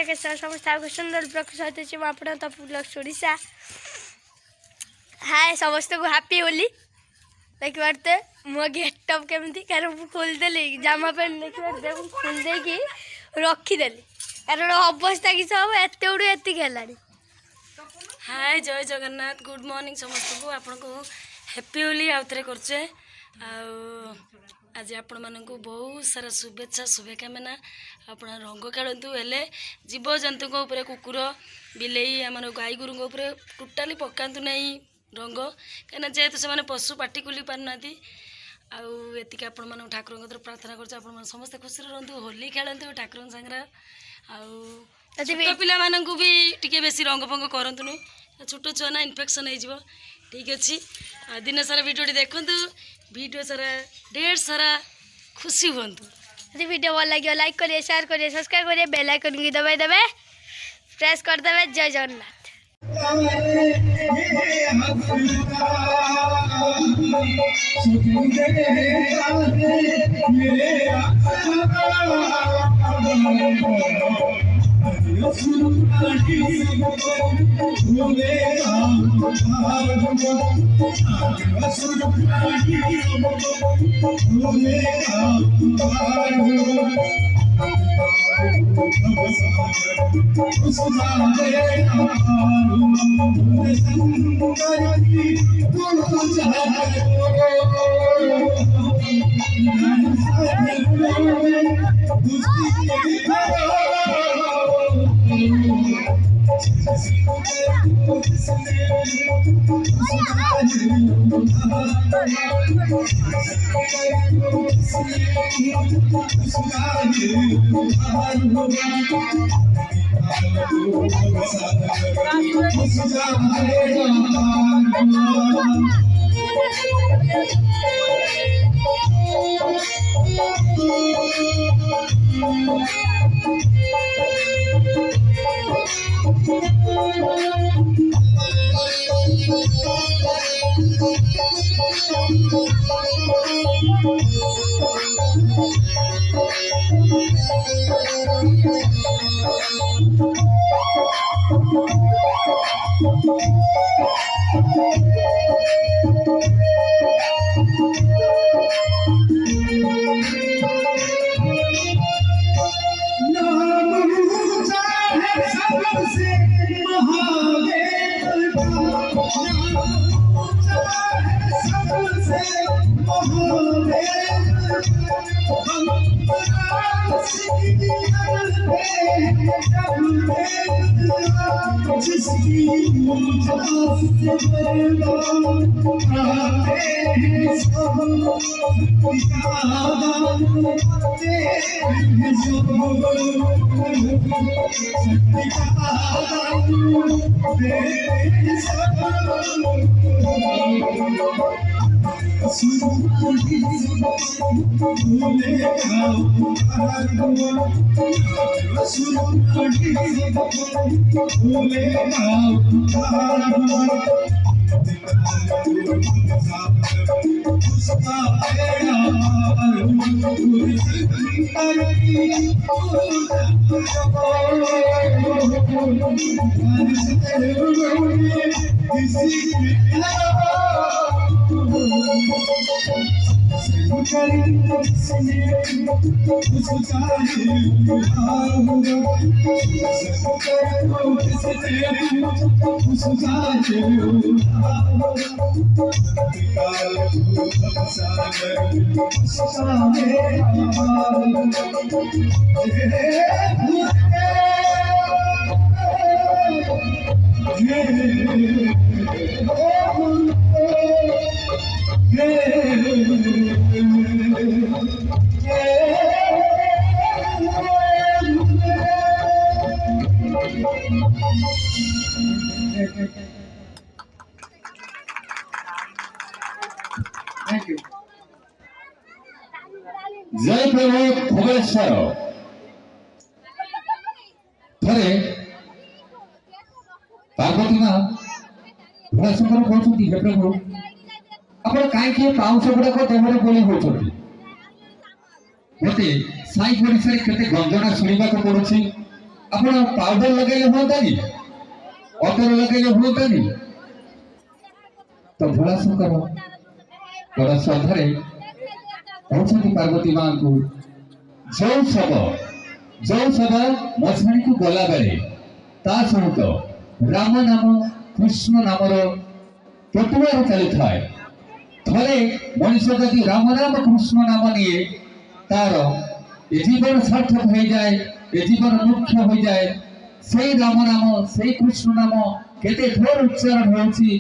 समस्त के समस्त सुंदर ब्लॉग सहित आप टॉप ब्लॉग ओडिशा। हाय समस्त को हैप्पी होली। देख पारते मो गेटअप केमती कारण खोलदेली जामा पैंट देखिए खोलदे कि रखीदेली कारण अवस्था किस हम एत गुड़ एतिक। हाय जय जगन्नाथ गुड मॉर्निंग समस्त को आपन को हैप्पी होली आउथरे करछे। आज आपण मानक बहुत सारा शुभेच्छा शुभकामना। आपण रंग खेलतु हेले जीव जंतु ऊपर कुकुर बिलेई आम गाई गोरु ऊपर टोटाली पकातु नहीं रंग कहीं जेहेतु से पशु पाटी कुली पारना आतिक आपण मान ठाकुर प्रार्थना कर समस्त खुशी रुहतु होली खेलतु ठाकुर सागर छोट पिला मानकु भी टिके बेसी रंग फंग करतुनि छोट छुआ ना इन्फेक्शन हो ठीक अच्छे। दिन सारा वीडियो देखु वीडियो सारा ढेर सारा खुशी हूँ। यदि वीडियो भल लगे लाइक करिए शेयर करिए सब्सक्राइब करिए बेल आइकन की दबाई देवे प्रेस कर देवे। जय जगन्नाथ। जय प्रभु भुवनेश्वर थे पार्वती माँ भुवनेश्वर कहते हे प्रभु आप कहीं पाउंस गुड़ाक देहरे बोली होती मत साई पड़ोसा के गंजना शुणा पड़ुची ଆପଣ ପାଉଡର ଲଗେଇଲେ ହୁଅନ୍ତାନି, ଅତର ଲଗେଇଲେ ହୁଅନ୍ତାନି। ତ ଭୋଳାଶଙ୍କର ବଡ଼ ଶ୍ରଦ୍ଧାରେ କହୁଛନ୍ତି ପାର୍ବତୀ ମାଙ୍କୁ, ଯୋଉ ଶବ ମଶାଣିକୁ ଗଲାବେଳେ ତା ସହିତ ରାମ ନାମ କୃଷ୍ଣ ନାମର ପ୍ରତିବାର ଚାଲିଥାଏ। ଥରେ ମଣିଷ ଯଦି ରାମ ନାମ କୃଷ୍ଣ ନାମ ନିଏ ତାର ଏ ଜୀବନ ସାର୍ଥକ ହେଇଯାଏ, ଏ ଜୀବନ ମୁଖ୍ୟ ହୋଇଯାଏ। ସେଇ ରାମ ନାମ, ସେଇ କୃଷ୍ଣ ନାମ କେତେ ଥର ଉଚ୍ଚାରଣ ହେଉଛି,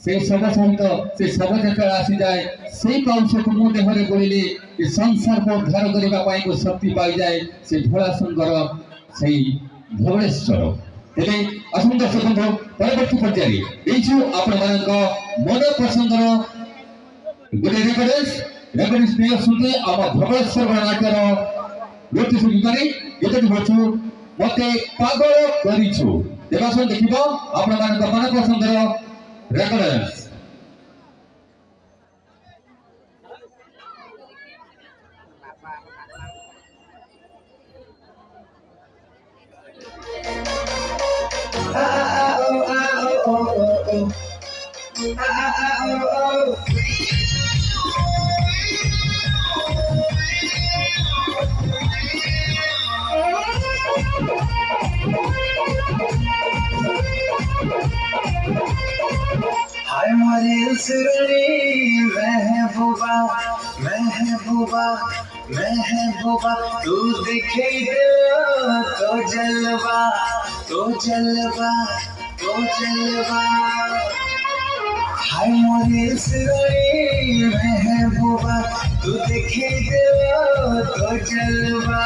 সেই শব সহিত সেই শব যেତେବେଳେ ଆସିଯାଏ, ସେଇ ପାଉଛକୁ ମୋ ଦେହରେ ବୋଳିଲେ ଏ ସଂସାରକୁ ଉଦ୍ଧାର କରିବା ପାଇଁ ମୁଁ ଶକ୍ତି ପାଇଯାଏ। ସେ ଭୋଳାଶଙ୍କର ସେଇ ଧବଳେଶ୍ୱର। ତେବେ ଆସନ୍ତୁ ଦର୍ଶକ ବନ୍ଧୁ, ପରବର୍ତ୍ତୀ ପର୍ଯ୍ୟାୟରେ ଏଇଛୁ ଆପଣମାନଙ୍କ ମନ ପସନ୍ଦର ଗୋଟେ ରେକର୍ଡିଂ ନେଇ ଆସୁଛନ୍ତି ଆମ ଧବଳେଶ୍ୱର ଗଣନାଟ୍ୟର ନୃତ୍ୟ ସଙ୍ଗୀତରେ ଗୀତଟି ହଉଛୁ ମତେ ପାଗଳ କରିଛୁ। ଦେବାସନ ଦେଖିବ ଆପଣମାନଙ୍କ ମନ ପସନ୍ଦର reference. हाय मोरे सुरली महबूबा महबूबा महबूबा, तू दिखे तो जलवा तो जलवा तो जलवा। हाय मोरे सुरली महबूबा, तू दिखे तो जलवा।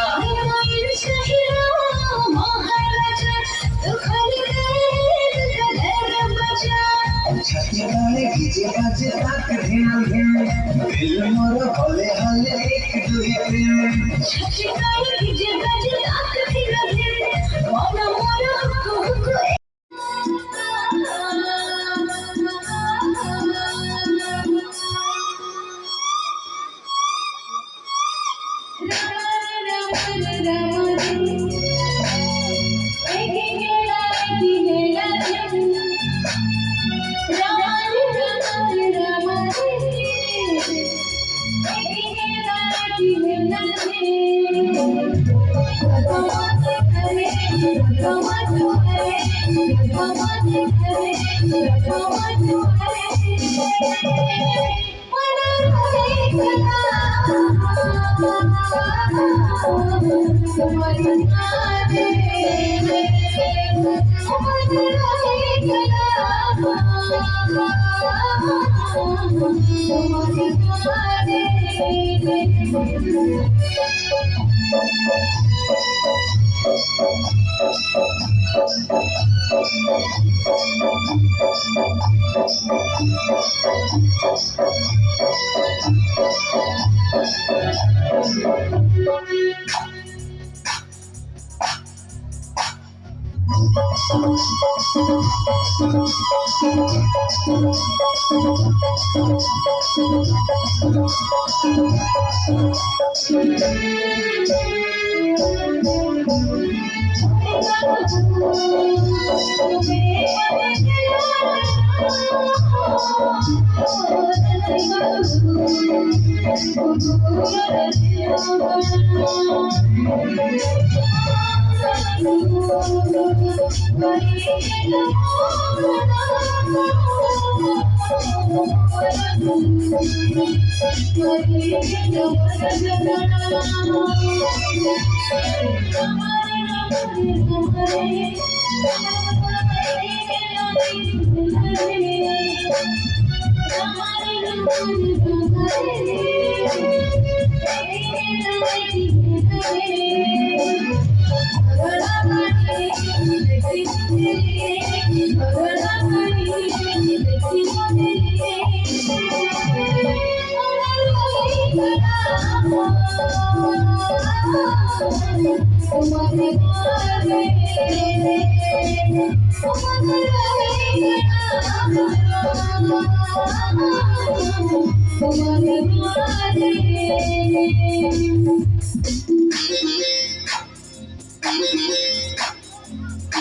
छाती गाने कीजे बाजे ताक ध्यान ध्यान, दिल मोर भले हले एक दुई प्रेम। छाती गाने कीजे बाजे ताक ध्यान ध्यान, मन मोर हुक्कु हुक्कु।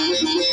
Jai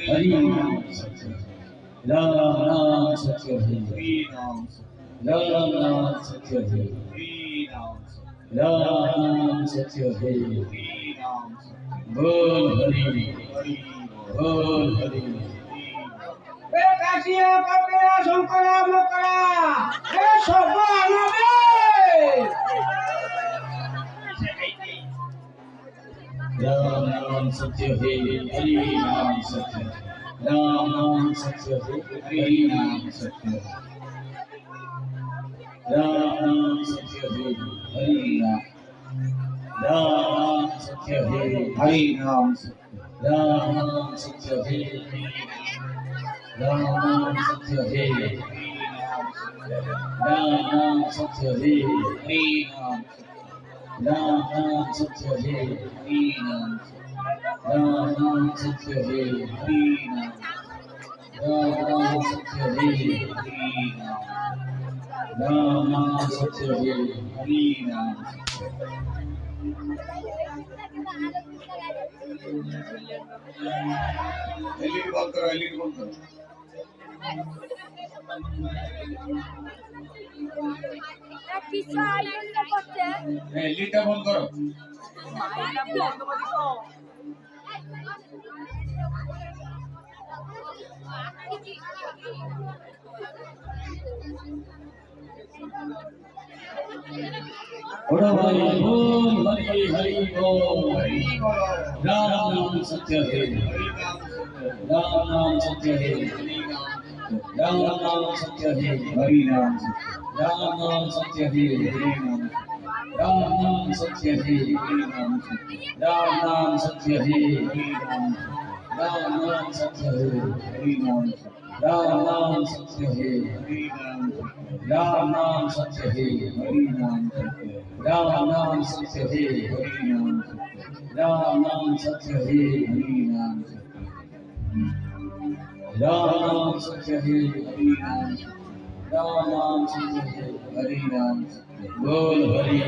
हरि नाम सत्य राम नाम सत्य है राम नाम सत्य है राम नाम सत्य है बोल हरि बोल हरि কাশিয়া কাপড়া শঙ্করা মকরা এ সব আনবে राम नाम सत्य है हरि नाम सत्य राम नाम सत्य है हरि नाम सत्य राम नाम सत्य है हरि नाम सत्य है हरि नाम राम नाम सत्य है राम नाम सत्य है राम नाम सत्य है हरि नाम राम नाम सत्य है हरि नाम राम नाम सत्य है हरि नाम राम नाम सत्य है हरि नाम राम नाम सत्य है हरि नाम एलईडी बंद करो एलईडी बंद करो एलईडी बंद करो बड़ा भाई बोल हरि हरि बोल राम नाम सत्य है राम नाम सत्य है राम नाम सत्य है हरि नाम राम नाम सत्य है हरि नाम राम नाम सत्य है हरि नाम राम नाम सत्य है हरि नाम राम नाम सत्य है हरि नाम राम नाम सत्य है हरि नाम राम नाम सत्य है हरि नाम राम नाम सत्य है हरि नाम राम नाम सत्य है हरि नाम राम नाम सत्य है हरि नाम राम नाम सत्य है हरि नाम बोल हरि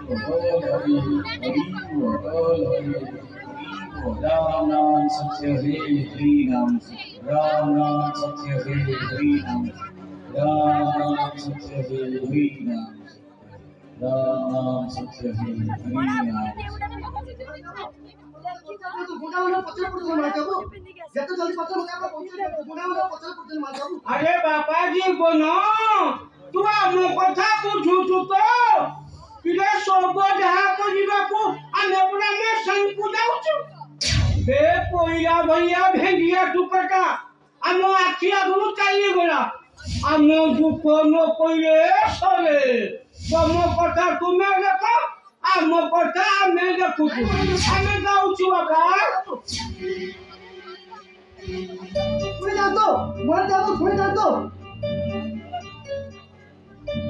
बोल हरि हरि बोल हरि राम नाम सत्य है हरि नाम राम नाम सत्य है हरि नाम राम नाम सत्य है हरि नाम राम नाम सत्य है हरि नाम আরে বাবাজি বোন তুই ଆମ କଥା ବୁଝୁଛୁ ତ ପିଲେ ସବୁ ଯାହା କରିବାକୁ ଆମେ ପୁରା ମେସାଙ୍କୁ ଯାଉଛୁ ବେ ପଇଲା ଭଳିଆ ଭେଣ୍ଡିଆ ଟୁକଟା ଆମ ଆଖି ଆଗରୁ ଚାଲିଗଲା ଆମ ଦୁଃଖ ନ ପଇଲେ ସରେ ତମ କଥା ତୁମେ ଦେଖ ଆମ କଥା ଆମେ ଦେଖୁଛୁ ଆମେ ଯାଉଛୁ ବାବା ଶୁଣି ଯାଆନ୍ତୁ ଶୁଣି ଯାଆନ୍ତୁ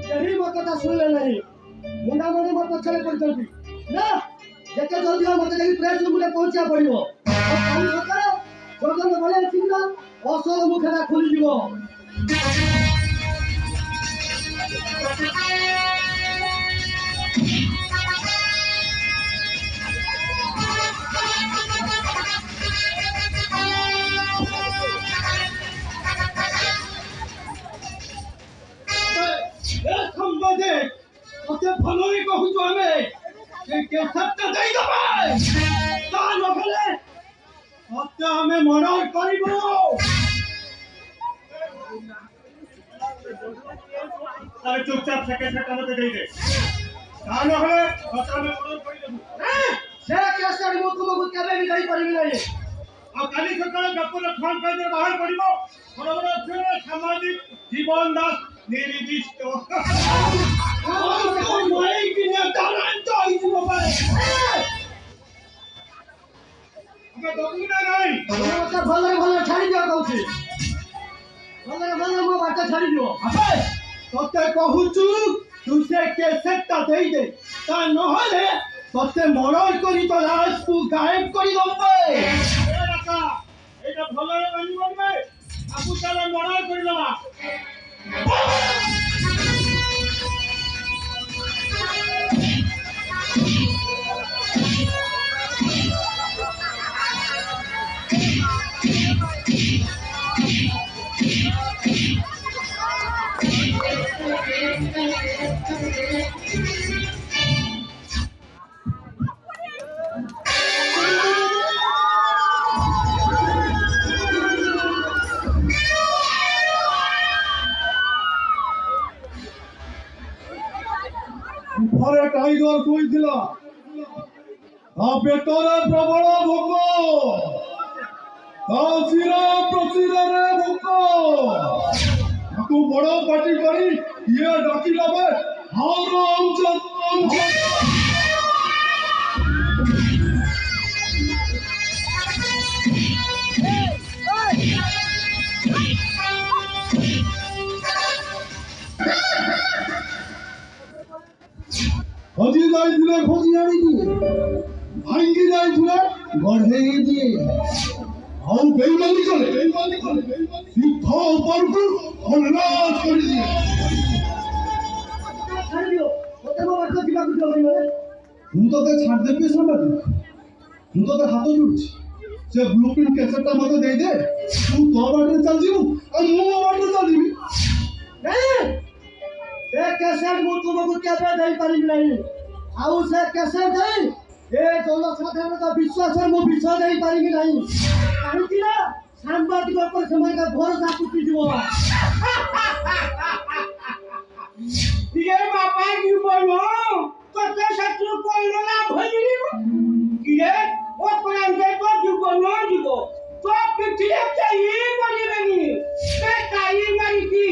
କେହି ମୋ କଥା ଶୁଣିଲେ ନାହିଁ ମୁଣ୍ଡାମଣି ମୋ ପଛରେ ପଡ଼ିଛନ୍ତି ନା ଯେତେ ଜଲ୍ଦି ହବ ମତେ ଯାଇକି ପ୍ରେସ୍ ରୁମ୍ରେ ପହଞ୍ଚିବାକୁ ପଡ଼ିବ ଆଉ କାଲି ସକାଳେ ଯୋଜନ ବଳେ ଆସିବି ନା ଅସଲ ମୁଖଟା ଖୋଲିଯିବ ମତେ ଭଲ ହିଁ କହୁଛୁ ଆମେ କେସରଟା ଦେଇଦବା ତା ନହେଲେ ମତେ ଆମେ ମର୍ଡର କରିବୁ আরে চুপচাপ থেকে সেটা মতে দেই দে তা না হলে কথা আমি মনে করে দেব ସେ କେସେଟ ମୁଁ ତୁମକୁ କେବେ ବି ଦେଇପାରିବି ନାହିଁ ଆଉ କାଲି ସକାଳେ ଗପର ଫୋନ କରି ବାହାର ପଡ଼ିବ ବଡ଼ ବଡ଼ ଅକ୍ଷରରେ ସାମାଜିକ ଜୀବନ ଦାସ নির্দিষ্ট ଭଲରେ ଭଲ ଛାଡ଼ି ଦିଅ କହୁଛି ଭଲରେ ଭଲ ମୋ ବାଟ ଛାଡ଼ି ଦିଅ ତତେ କହୁଛୁ ତୁ ସେ କେସେଟଟା ଦେଇଦେ ତା ନହେଲେ ତତେ ମର୍ଡର କରି ତ ଲାଶକୁ ଗାଏବ କରିଦବ এটা ভালোরে মানি বলবে আপু তাহলে মর্ডার করে দেবা ଘରେ ଟାଇଗର ଶୋଇଥିଲା ତା ପେଟରେ ପ୍ରବଳ ଭୋକ ତା ଶିରା ପ୍ରଶିରାରେ ଭୋକ ତାକୁ ବଡ଼ ପାଟି କରି ଇଏ ଡାକିଲା ବେ ଖୋଜି ଯାଇଥିଲେ ଖୋଜି ଆଣିକି ଭାଙ୍ଗି ଯାଇଥିଲେ ଗଢ଼େଇ ଦିଏ ଆଉ ବେଇମାନି କଲେ ତୀର୍ଥ ଉପରକୁ ଅନ୍ନାସ କରିଦିଏ ଛାଡ଼ି ଦିଅ ମତେ ମୋ ବାଟ ଯିବାକୁ ଦିଅ ମୁଁ ତତେ ଛାଡ଼ିଦେବି ସମ୍ବାଦ ମୁଁ ତତେ ହାତ ଯୋଡୁଛି ସେ ବ୍ଲୁ ପ୍ରିଣ୍ଟ କେସେଟଟା ମତେ ଦେଇଦେ ତୁ ତୋ ବାଟରେ ଚାଲିଯିବୁ ଆଉ ମୁଁ ମୋ ବାଟରେ ଚାଲିଯିବି ସେ କେସେଟ ମୁଁ ତୁମକୁ କେବେ ଦେଇପାରିବି ନାହିଁ ଆଉ ସେ କେସେଟ ଦେଇ ଏ ଜନସାଧାରଣଙ୍କ ବିଶ୍ୱାସରେ ମୁଁ ବିଷ ଦେଇପାରିବି ନାହିଁ କାହିଁକି ନା ସାମ୍ବାଦିକ ଉପରେ ସେମାନଙ୍କ ଭରସା ତୁଟିଯିବ ଇଏ ବାପା ଜୀବନ ତତେ ଶତ୍ରୁ କହିଲ ନା ଭଜିବ କିଏ ଅପରାଧେ ତ ଜୀବନ ଯିବ ତ ପିଠିରେ କେହି କରିବେନି ସେ କାଇ ମାରିକି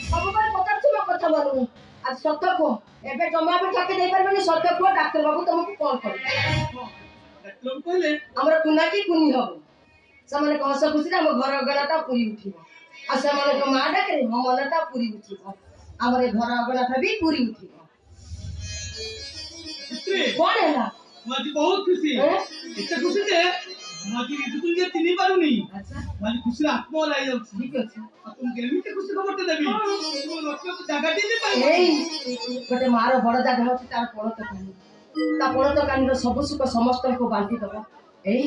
ସବୁବେଳେ ପଚାରୁଛୁ ମୋ କଥା ମାନୁନି ଆଜି ସତ କୁହ ଏବେ ଜମା ବି ଠକି ଦେଇପାରିବନି ସତ କୁହ ଡାକ୍ତର ବାବୁ ତମକୁ କଣ କରିବେ କହିଲେ ଆମର କୁନା କି କୁନି ହବ ସେମାନଙ୍କ ହସ ଖୁସିରେ ଆମ ଘର ଅଗଣାଟା ପୁରୀ ଉଠିବ ଆଉ ସେମାନଙ୍କ ମା ଡାକରେ ମୋ ମନଟା ପୁରୀ ଉଠିବ ଆମର ଏ ଘର ଅଗଣାଟା ବି ପୁରୀ ଉଠିବ କଣ ହେଲା ମୁଁ ଆଜି ବହୁତ ଖୁସି ଏତେ ଖୁସି ଯେ ମୁଁ ଆଜି ନିଜକୁ ନିଜେ ଚିହ୍ନି ପାରୁନି ଆଚ୍ଛା ମୁଁ ଆଜି ଖୁସିରେ ଆତ୍ମହରା ହେଇଯାଉଛି ଠିକ ଅଛି ଆପଣ କେମିତି ଖୁସି ଖବରଟେ ଦେବି ମୋ ଲକ୍ଷ୍ୟକୁ ଜାଗାଟି ଦେଇ ଏଇ ଗୋଟେ ମାର ବଡ ଜାଗା ଅଛି ତାର ପଣତ କାନି ତା ପଣତ କାନିର ସବୁ ସୁଖ ସମସ୍ତଙ୍କୁ ବାଣ୍ଟି ଦବ ଏଇ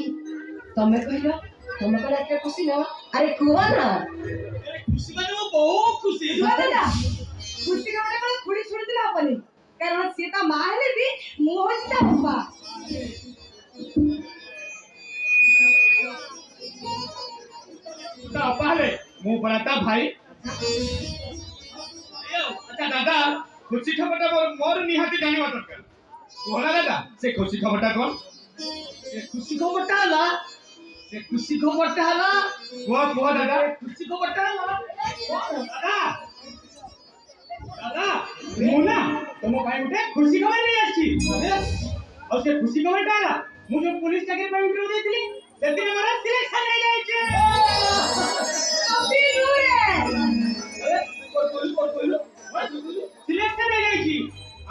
ତମେ କହିଲ ତମେ କଣ ଏତେ ଖୁସି ନୁହଁ ଆରେ କୁହ ନା ଖୁସି ମାନେ ମୁଁ ବହୁତ ଖୁସି ଖୁସି ଖବର କଣ ଖୁଡି ଶୁଣିଥିଲେ ହବନି କାରଣ ସିଏ ତା ମା ହେଲେ ବି ମୁଁ ହଉଛି ତା ବାପା ତା ବାପା ହେଲେ ମୁଁ ପରା ତା ଭାଇ ଆଚ୍ଛା ଦାଦା ଖୁସି ଖବରଟା ମୋର ନିହାତି ଜାଣିବା ଦରକାର କୁହ ନା ଦାଦା ସେ ଖୁସି ଖବରଟା କଣ ସେ ଖୁସି ଖବରଟା ହେଲା କୁହ ଦାଦା ଖୁସି ଖବରଟା ହେଲା ଦାଦା ଦାଦା ମୁଁ ନା तुम भाई उठे खुशी खबर नहीं आछि और से खुशी खबर डाला मु जो पुलिस चाकरी पे इंटरव्यू देथिली सेति में मारा सिलेक्शन हो जाय छे अभी नुरे सिलेक्शन हो जाय छी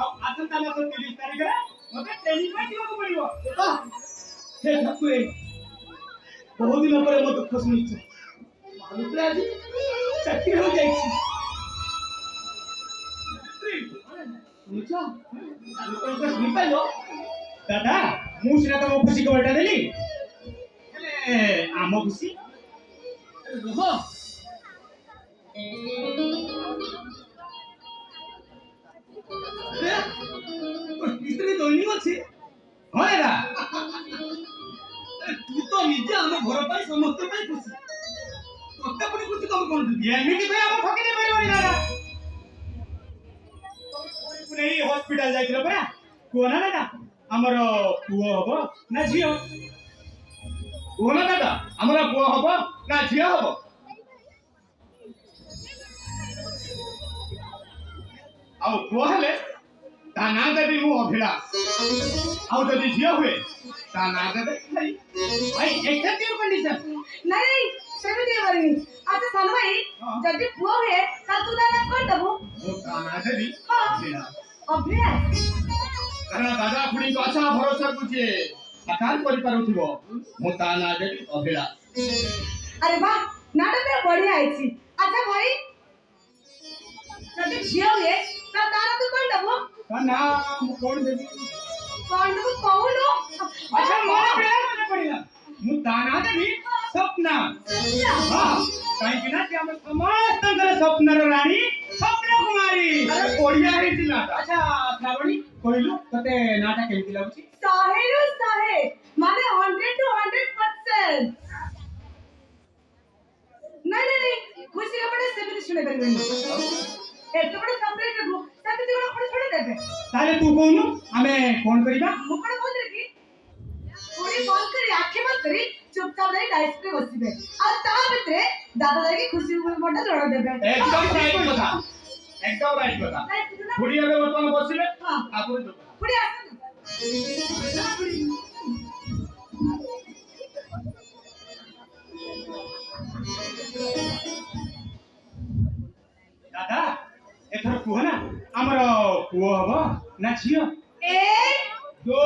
अब आसंता मास 30 तारिख रे मते ट्रेनिंग पे जीवा को पड़िबो हे ठाकुर बहुत दिन पर मत दुख सुनिछ मालूम आज चाकरी हो जाय छी दादा मु सिना तुम खुशी खबरटा देली हेले आम खुशी रुह इतनी दोनी अछि हां रा तू तो निजे हम घर पाई समस्त पाई खुशी तोते पुनी खुशी कम कोन दे एमिति भाई हम ठकी दे पारिबो दादा नहीं हॉस्पिटल जाइथिल परा को ना दादा हमर पुओ हबो ना झियो को ना दादा हमर पुओ हबो ना झियो हबो आउ पुओ हेले ता ना देबी मु अभिलाष आउ जदि झियो हुए ता ना देबे भाई भाई एक्सेप्टिव कंडीशन नहीं सेमिति करनी अच्छा सान भाई जदी पुओ है ता तू दाना कोन दबो मु ता ना देबी अभिलाष अभ्यास कारण दादा खुड़ी को अच्छा भरोसा कुछे साकार करि पारुथिबो मु ता ना देबी अभिलाष अरे वाह नाटक में बढ़िया आइछि अच्छा भाई जदी झियो है ता दाना तू कोन दबो ना मु कोन देबी कोन दबो कहलो अच्छा मोर बेला मने पड़िला मु दाना देबी सपना हां काई कि ना कि हम समस्त सपनार रानी स्वप्न कुमारी अरे बढ़िया हेतिला अच्छा श्रावणी कहलु तते नाटा केमति लागुची साहेरो साहे माने 100 to 100%. नहीं खुशी के बड़े सेमिति सुने करबे एते बड़े कंप्लीट रखो सेमिति बड़ा बड़े छोड़ देबे ताले तू कोनु हमें फोन करिबा मु कोन बोल रे की पूरी फोन करी आखे मत करी चुपचाप रही डाइस पे बसिबे और ता भितरे दादा दादी की खुशी मोटा जोड़ देबे एकदम राइट कथा बुढ़ी अबे वर्तमान बसिले आपन जो पूरी आसन दादा एथर कुह ना हमर पुओ हबो ना छियो 1 2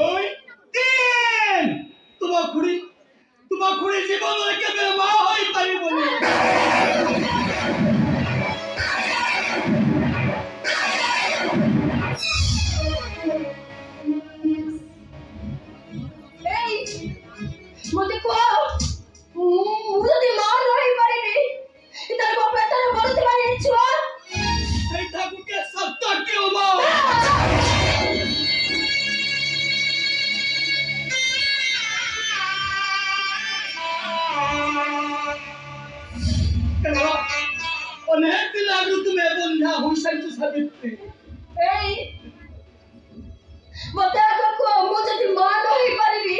3 तुम खुड़ी जीवन में केबे मा होई परिबोनी मते को मुझे दिमाग नहीं पड़ेगी इधर को पेटर बोलते वाली छुआ ऐता को के सब तो क्यों मा करो उन्हें दिला तुम्हें बंधा हुई संत साबित्री एई मते को मुझे दिमाग नहीं पड़ेगी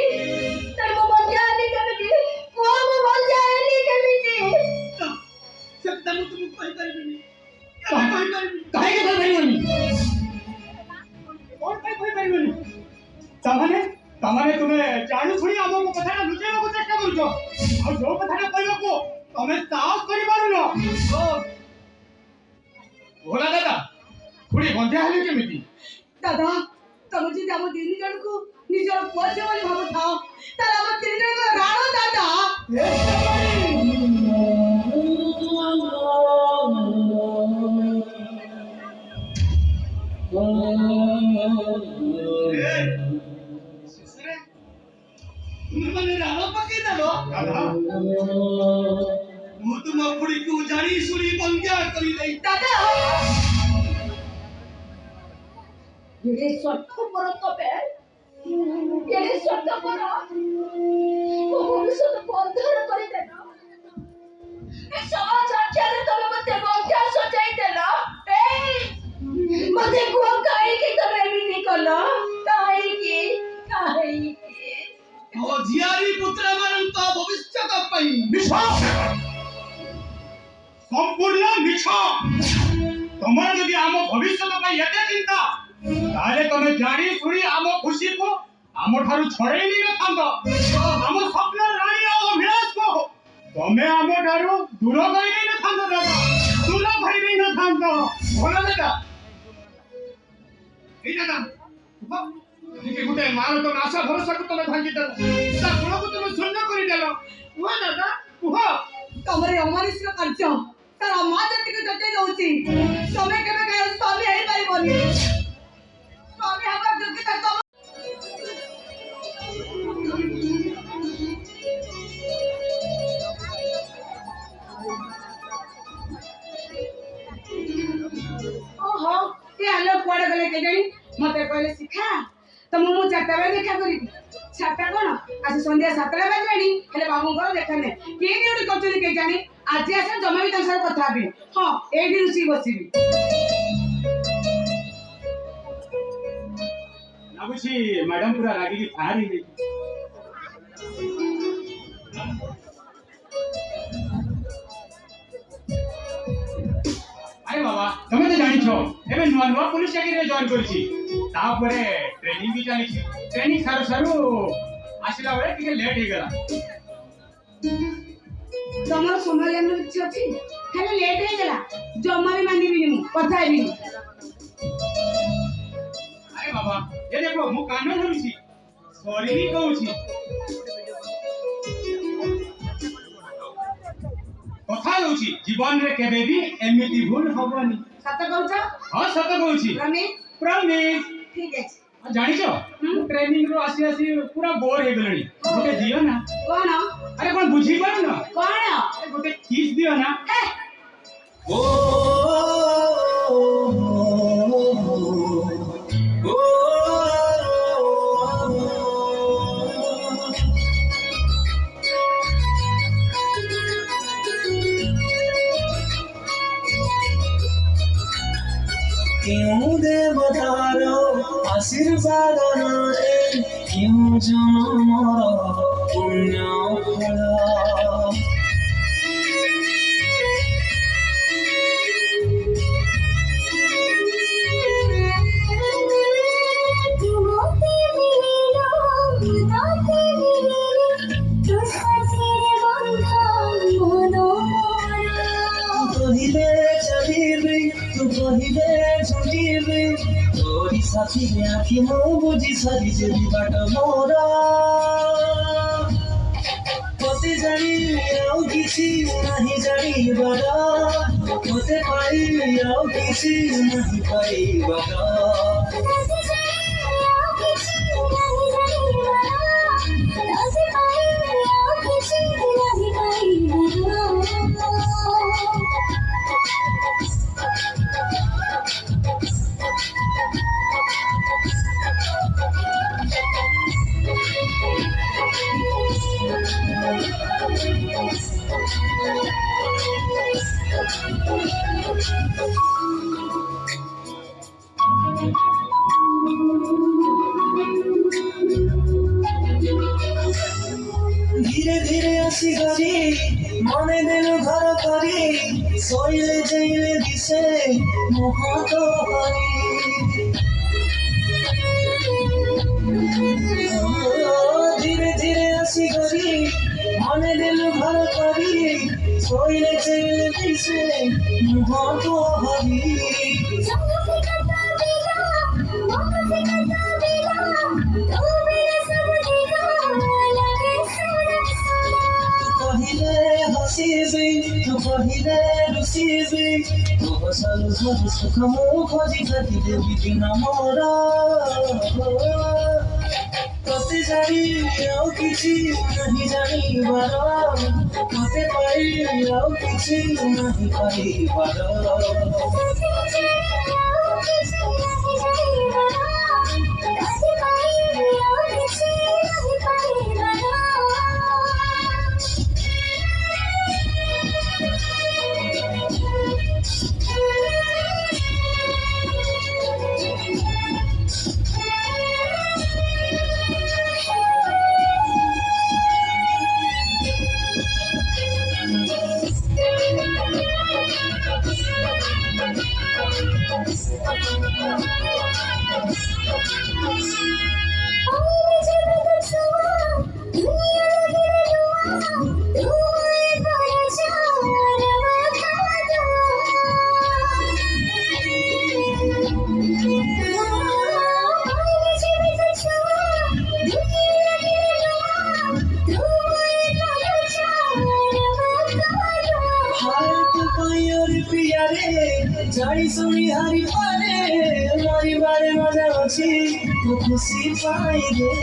तर वो बन जाने केमिति वो बन जाने केमिति सत्ता मु तुम कोई परिबनी काहे के कोई परिबनी और कोई परिबनी तमाने तुम्हें जानू छुड़ी हमो को कथा लुचेनो को चेष्टा करूछो और जो कथा कहयो को तमे साहस करि पारुनो भोला दादा खुड़ी बंधा हेले केमिति दादा तमे जे हम तीन जन को निजर पोछे वाली भाव थाओ तार हम तीन जन को राणो दादा तुमने राणो पके दलो दादा मु तुम खुड़ी को जानी सुनी बंधा करि दई दादा ये स्वार्थ पर तबे ये स्वार्थ पर वो भविष्य को अंधार कर देना ए समाज आख्या रे तबे मते बंधा सजाई देला ए मते को काहे के तबे एमिति कलो काहे की ओ जियारी पुत्र मानंत भविष्य का पई मिछ संपूर्ण मिछ तमर यदि आम भविष्य का एते चिंता ताले तमे जानी सुनी आम खुशी को आम ठारू छड़ेई नहीं नथांत आम स्वप्न रानी आ अभिलाष को तमे आम ठारू दूर करी नहीं नथांत दादा दूर करी नहीं नथांत भला दादा ए दादा ठीक गुटे मार तो आशा भरोसा को तमे भांगी देलो ता गुण को तमे शून्य करी देलो हुआ दादा हुआ ତମର ଅମାନୁଷିକ କାର୍ଯ୍ୟ ତାର ମା ଜାତିକୁ ଜଟେଇ ଦଉଛି ତମେ କେବେ କାହାର ସ୍ୱାମୀ ହେଇପାରିବନି ସ୍ୱାମୀ ହେବା ଯୋଗ୍ୟତା ତମ ଓହୋ ଏ ଆଲୋ କୁଆଡେ ଗଲେ କେଜାଣି ମତେ କହିଲେ ଶିଖା ତ ମୁଁ 4ଟା ବେଳେ ଦେଖା କରିବି 4ଟା କଣ ଆଜି ସନ୍ଧ୍ୟା 7ଟା ବାଜିଲାଣି ହେଲେ ବାବୁଙ୍କର ଦେଖା ନାହିଁ କିଏ ଡ୍ୟୁଟି କରୁଛନ୍ତି କେଜାଣି ଆଜି ଆସ ଜମା ବି ତାଙ୍କ ସାଙ୍ଗେ କଥା ହେବି ହଁ ଏଇଠି ରୁଷି ବସିବି ଲାଗୁଛି ମ୍ୟାଡାମ ପୁରା ରାଗିକି ଫାୟାର ହେଇଯାଇଛି আরে বাবা তুমি তো জানিছ এবে নূয়া নূয়া পুলিশ চাকরিরে জয়েন করেছি তারপরে ট্রেনিং भी চালিছি ট্রেনিং সারু সারু আসিলা বেলে টিকে লেট হয়ে গেলা ତମର ସମ୍ଭାଳିବାର କିଛି ଅଛି ଖାଲି ଲେଟ୍ ହେଇଗଲା ଜମା ବି ମାନିବିନି ମୁଁ କଥା ହେବିନି আরে বাবা এ দেখো মু কান ধরুছি সরি নি কହୁছি কথা হଉଛି জীবନରେ কেবে ବି ଏମିତି ଭୁଲ ହବନି ସତ କହୁଛ ହଁ ସତ କହୁଛି ପ୍ରମିସ୍ ପ୍ରମିସ୍ ଠିକ ଅଛି ଜାଣିଛ ମୁଁ ଟ୍ରେନିଂ ରୁ ଆସି ଆସି ପୁରା ବୋର ହେଇଗଲିଣି ଗୋଟେ ଦିଅ ନା କଣ ଆରେ କଣ ବୁଝିପାରୁନ କଣ ଗୋଟେ କିସ୍ ଦିଅ ନା ହେ क्यों देवतारो आशीर्वाद नारे क्यों जन्मर पुण्य फल कहिले चलिबी तू कहिले झुटिबी तोरी साथी आखि मो बुझी सरी जेबी बाट मोर मते जानी आउ किछि नाही जानी बड़ा मते पाई आउ किछि नाही पाई बड़ा धीरे धीरे आसी गरी मने दिल घर करी सोइले जइले दिसे मोह तो हरी धीरे धीरे आसी गरी मने दिल घर करी सोइले जइले दिसे मोह तो हरी पहिले हसीबी तू पहिले रुसीबी तू हसलु सब सुख मो खोजी खाती देवी दिन मोरा तते जानी आउ किछि नहीं जानी बारा तते पाई आउ किछि नहीं पाई बारा खुशी पाई रे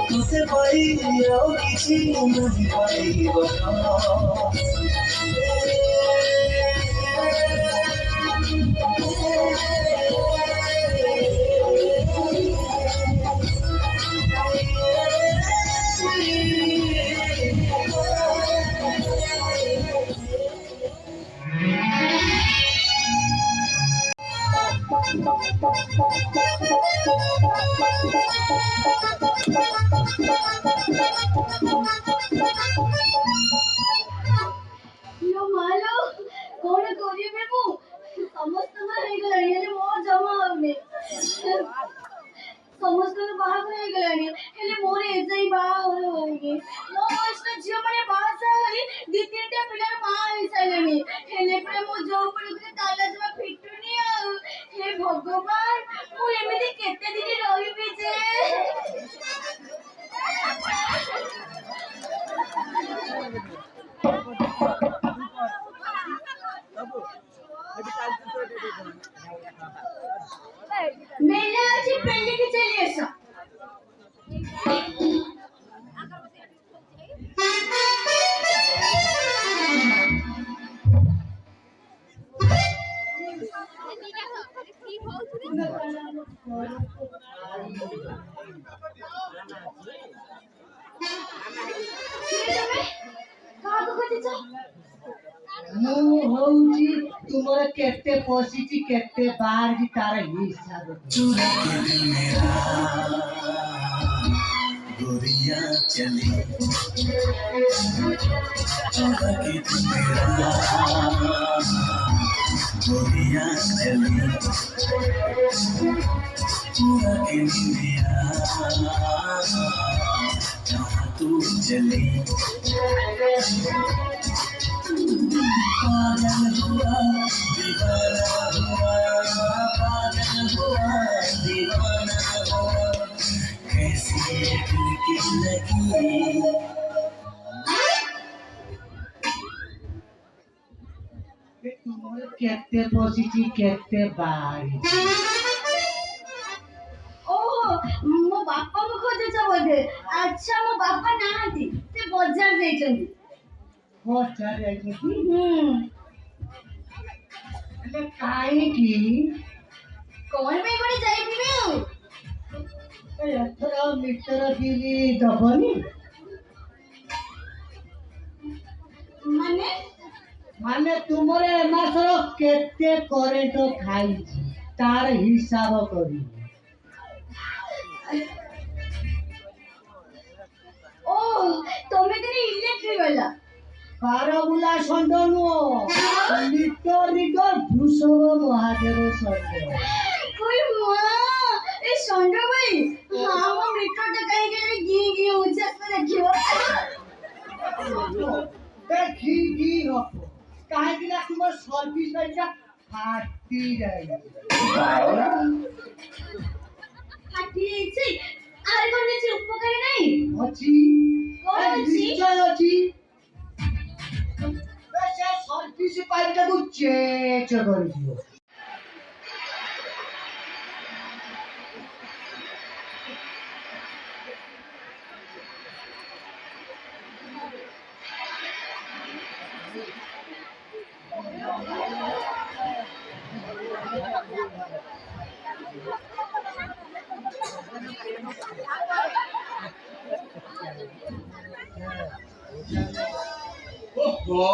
तुझे पाई आओ किसी नहीं पाई लो मालो कौन कोरी में मु समस्त में हे गलानी हेले मोर जमा होने समस्त में बाहा हो गलानी हेले मोर एजई बाहा होगी मो बसना झियो माने बाहा साली दी तीनटा पिला मां हे सालेनी हेले पर मो जो पड़े ताला जमा फिटुनी आ हे भगवान मु एमिति केते दिन रहिबे जे मेले आज पेंडी की चली ऐसा कहाँ को खोजे ମୁଁ ହଉଛି ତୁମର କେତେ ପଶିଛି କେତେ ବାହାରିଛି ତାର ହିସାବ चुरा के दिल मेरा गोरिया चली चुरा के दिल मेरा गोरिया चली चुरा के दिल मेरा जहाँ तू चली पागल हुआ दीवाना हुआ पागल हुआ दीवाना हुआ कैसी ये दिल की लगी ତୁମର କେତେ ପଶିଛି କେତେ ବାହାରିଛି ओहो मो बापा को खोजुଛ बोधे अच्छा मो बापा नाହାନ୍ତି ସେ ବଜାର ଯାଇଛନ୍ତି ପଚାରି ଯାଇଛନ୍ତି ହେଲେ କାହିଁକି କଣ ପାଇଁ ଗୋଟେ ଯାଇଥିବେ ଆଉ ଏଥର ମିଟର ବିଲ୍ ଦବନି ମାନେ ମାନେ ତୁମର ଏ ମାସର କେତେ କରେଣ୍ଟ ଖାଇଛି ତାର ହିସାବ କରିବି ଓ ତମେ ଦିନେ ଇଲେକ୍ଟ୍ରି ବାଲା ବାରବୁଲା ଷଣ୍ଢ ନୁହଁ ଲିଟର ଲିଟର ଭୂଷଣ ମହାଦେବ ଷଣ୍ଢ कोई मां ए षंड भाई हां मो मीटर टा कहीं के गी गी होछ आस देखियो देखी की रखो काहे ना तुम सर्विस लाइटा फाटी जाए फाटी छै आरे कोन छै उपकार नहीं अछि कोन अछि निश्चय अछि से सर्विस पाइपटा को चेक कर दियो ओहो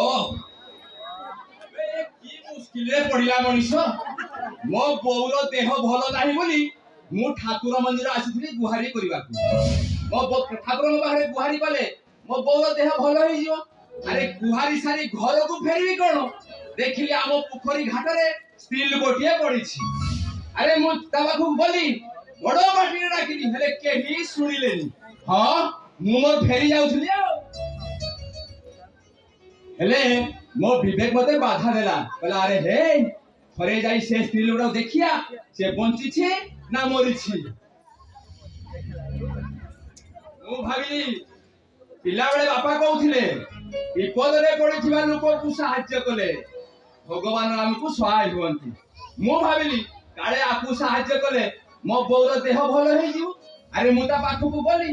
ए की मुश्किल रे पड़िला मनीष मो बोउर देह भलो नाही बोली मु ठाकुर मंदिर आसीथि गुहारी करिबाकू मो ठाकुर बाहरे गुहारी कले मो बोउर देह भलो होई जियो अरे गुहारी सारी घर को फेरबी कोन देखिले आम पोखरी घाट रे स्टील गोटिए पड़ीछि अरे मु ताबाकू बोली बड़ो बाटी डाकिली हेले केही सुनिलेनी हां मु मोर फेरी जाउथली आ ହେଲେ ମୋ ବିବେକ ମତେ ବାଧା ଦେଲା, କହିଲା ଆରେ ହେ ଥରେ ଯାଇ ସେ ସ୍ତ୍ରୀ ଲୋକଟାକୁ ଦେଖିଆ ସେ ବଞ୍ଚିଛି ନା ମରିଛି। ମୁଁ ଭାବିଲି ପିଲାବେଳେ ବାପା କହୁଥିଲେ ବିପଦରେ ପଡିଥିବା ଲୋକକୁ ସାହାଯ୍ୟ କଲେ ଭଗବାନ ଆମକୁ ସହାୟ ହୁଅନ୍ତି। ମୁଁ ଭାବିଲି କାଳେ ଆକୁ ସାହାଯ୍ୟ କଲେ ମୋ ବୋଉର ଦେହ ଭଲ ହେଇଯିବ। ଆରେ ମୁଁ ତା ପାଖକୁ ଗଲି,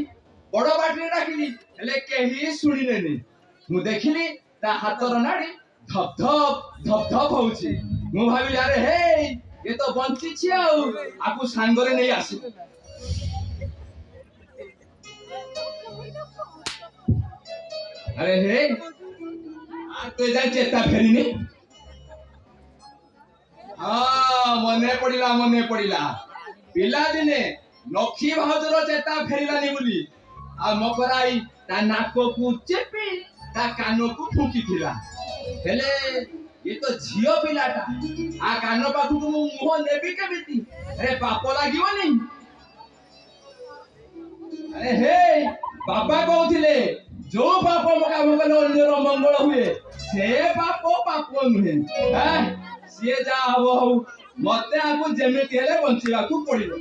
ବଡ ପାଟିରେ ଡାକିଲି, ହେଲେ କେହି ଶୁଣିଲେନି। ମୁଁ ଦେଖିଲି ତା ହାତର ନାଡି ଧପ ଧପ ଧପ ଧପ ହଉଛି। ମୁଁ ଭାବିଲି ଆରେ ହେ ଏ ତ ବଞ୍ଚିଛି ଆଉ, ଆକୁ ସାଙ୍ଗରେ ନେଇ ଆସିବି। ଆରେ ହେ ତୁ ଯାଇ ଚେତା ଫେରିନି। ହଁ ମନେ ପଡିଲା ପିଲାଦିନେ ନଖି ଭାଉଜର ଚେତା ଫେରିଲାନି ବୋଲି ଆଉ ମକରାଇ ତା ନାକକୁ ଚେପି ତା କାନକୁ ଫୁଙ୍କିଥିଲା। ହେଲେ ଏ ତ ଝିଅ ପିଲାଟା, ଆ କାନ ପାଖକୁ ମୁଁ ମୁହଁ ନେବି କେମିତି? ଆରେ ପାପ ଲାଗିବନି? ଆରେ ହେ ବାପା କହୁଥିଲେ ଯୋଉ ପାପ କାମ କଲେ ଅନ୍ୟର ମଙ୍ଗଳ ହୁଏ ସେ ପାପ ନୁହେଁ। ସିଏ ଯାହା ହବ ହଉ, ମତେ ଆକୁ ଯେମିତି ହେଲେ ବଞ୍ଚିବାକୁ ପଡିବ।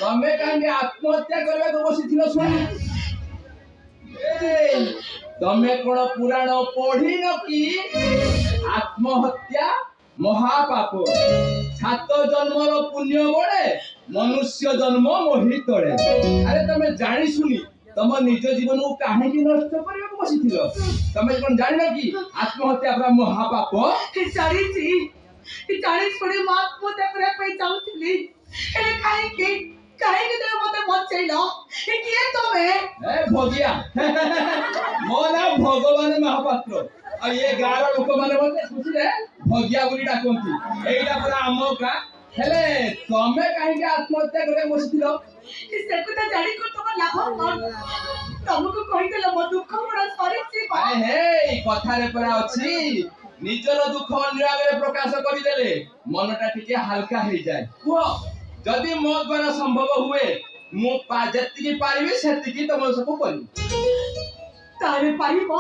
ତମେ କାହିଁକି ଆତ୍ମହତ୍ୟା କରିବାକୁ ବସିଥିଲ? ଶୁଣି ତମେ କଣ ପୁରାଣ ପଢିନ କି? ଆତ୍ମହତ୍ୟା ମହାପାପ, 7 ଜନ୍ମର ପୁଣ୍ୟ ବଳେ ମନୁଷ୍ୟ ଜନ୍ମ ମୋହି ତଳେ। ଆରେ ତମେ ଜାଣି ଶୁଣି ତମ ନିଜ ଜୀବନକୁ କାହିଁକି ନଷ୍ଟ କରିବାକୁ ବସିଥିଲ? ତମେ କଣ ଜାଣିନ କି ଆତ୍ମହତ୍ୟା ପୁରା ମହାପାପ? ଜାଣି ଶୁଣି ମୁଁ ଆତ୍ମହତ୍ୟା କରିବା ପାଇଁ ଚାହୁଁଥିଲି, ହେଲେ କାହିଁକି ତମେ ମତେ ବଞ୍ଚେଇଲ? କିଏ ତମେ? ଭଗିଆ ମୋ ନାଁ ଭଗବାନ ମହାପାତ୍ର। ଆଉ ଏ ଗାଁର ଲୋକମାନେ ମତେ ଖୁସିରେ ଭଗିଆ ବୋଲି ଡାକନ୍ତି। ଏଇଟା ପୁରା ଆମ ଗାଁ। ହେଲେ ତମେ କାହିଁକି ଆତ୍ମହତ୍ୟା କରିବାକୁ ବସିଥିଲ? ସେ କଥା ଜାଣିକରି ତମ ଲାଭ କଣ? ତମକୁ କହିଦେଲ ମୋ ଦୁଃଖ ମୋର ସରିଛି। ଆରେ ହେ କଥାରେ ପରା ଅଛି ନିଜର ଦୁଃଖ ଅନ୍ୟ ଆଗରେ ପ୍ରକାଶ କରିଦେଲେ ମନଟା ଟିକେ ହାଲକା ହେଇଯାଏ। କୁହ ଯଦି ମୋ ଦ୍ୱାରା ସମ୍ଭବ ହୁଏ ମୁଁ ଯେତିକି ପାରିବି ସେତିକି ତମ ସବୁ କରିବି। ତାହେଲେ ପାରିବ?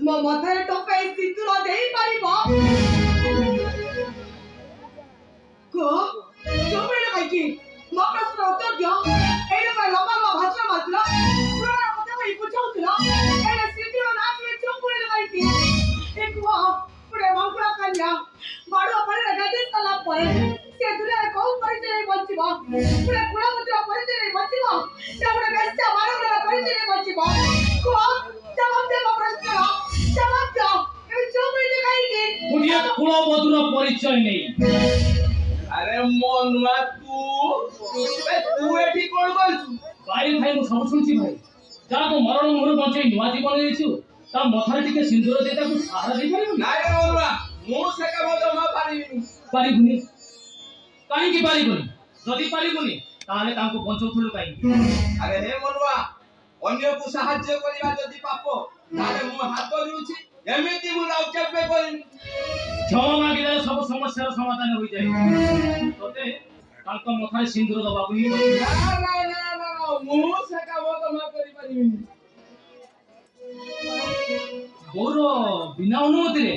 ମୋ ମଥାରେ ଟୋପାଏ ସିନ୍ଦୁର ଦେଇପାରିବ? କାହିଁକି ମୋ ପ୍ରଶ୍ନ ଉତ୍ତର ଦିଅ। ଏଇଟା ପାଇଁ ଲମ୍ବା ଭାଷଣ ମାତ୍ର ପୁରାଣ କଥା କହି ବୁଝାଉଥିଲ, ଏଇଟା ସିନ୍ଦୁର ନା ତୁମେ ଚୁପ୍ କରିଲ କାହିଁକି? କୁହ ଗୋଟେ ମଙ୍ଗୁଳା କନ୍ୟା ବାଡୁଆ ପାଣିରେ ଗାଧେଇ ସାରିଲା ପରେ ସେ ଦୁନିଆରେ କୋଉ ପରିଚୟରେ ବଞ୍ଚିବ? ଗୋଟେ କୁଳପୁତ୍ର ପରିଚୟରେ ବଞ୍ଚିବ ନା ଗୋଟେ ବେଶ୍ୟା ମାନବର ପରିଚୟରେ ବଞ୍ଚିବ? କୁହ, ଜବାବ ଦେ ମୋ ପ୍ରଶ୍ନର ଜବାବ ଦିଅ। ଏବେ ଚୁପ୍ ରହିଛ କାହିଁକି? ଗୋଟିଏ କୁଳବଧୂର ପରିଚୟ ନେଇ। ଆରେ ମୋ ନୂଆ ତୁ ଏଠି କଣ କରୁଛୁ? ଭାଇ ମୁଁ ସବୁ ଶୁଣିଛି ଭାଇ। ଯାହାକୁ ମରଣ ମୁହଁରୁ ବଞ୍ଚେଇ ନୂଆ ଜୀବନ ଦେଇଛୁ ତା ମଥାରେ ଟିକେ ସିନ୍ଦୁର ଦେଇ ତାକୁ ସାହାରା ଦେଇପାରିବୁ? ନାଇଁ ରେ ନୂଆ, ମୁଁ ସେ କାମ ଜମା ପାରିବିନି। ପାରିବୁନି? କାହିଁକି ପାରିବୁନି? ଯଦି ପାରିବୁନି ତାହେଲେ ତାଙ୍କୁ ବଞ୍ଚଉଥିଲୁ କାହିଁକି? ଆରେ ହେ ମନୁଆ, ଅନ୍ୟକୁ ସାହାଯ୍ୟ କରିବା ଯଦି ପାପ ତାହେଲେ ମୋ ହାତ ଯୋଡୁଛି, ଏମିତି ମୁଁ ଆଉ କେବେ କରିନି। କ୍ଷମା ମାଗିଲେ ସବୁ ସମସ୍ୟାର ସମାଧାନ ହୋଇଯାଏ। ତତେ ତାଙ୍କ ମଥାରେ ସିନ୍ଦୁର ଦବାକୁ ହିଁ ନା ମୁଁ ସେ କାମ ଜମା କରିପାରିବିନି। ବୋଉର ବିନା ଅନୁମତିରେ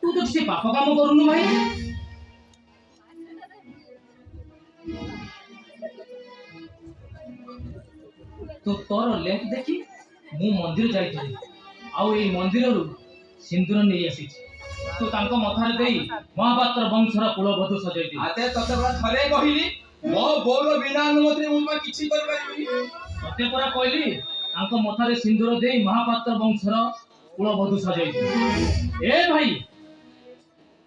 ତୁ ତ କିଛି ପାପ କାମ କରୁନୁ ଭାଇ। ତ ତୋର ଲେଖ ଦେଖି ମୁଁ ମନ୍ଦିର ଯାଇଥିଲି ଆଉ ଏଇ ମନ୍ଦିରରୁ ସିନ୍ଦୁର ନେଇ ଆସିଛି। ତୁ ତାଙ୍କ ମଥାରେ ଦେଇ ମହାପାତ୍ର ବଂଶର କୁଳବଧୂ ସଜେଇଛି। ଆତେ ତତେ ପରା ଥରେ କହିଲି ମୋ ବୋଉର ବିନା ଅନୁମତିରେ ମୁଁ କିଛି କରିପାରିବିନି। ତତେ ପରା କହିଲି ତାଙ୍କ ମଥାରେ ସିନ୍ଦୁର ଦେଇ ମହାପାତ୍ର ବଂଶର କୁଳବଧୂ ସଜେଇଛି। ଏ ଭାଇ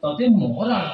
ତତେ ମୋ ରାଣ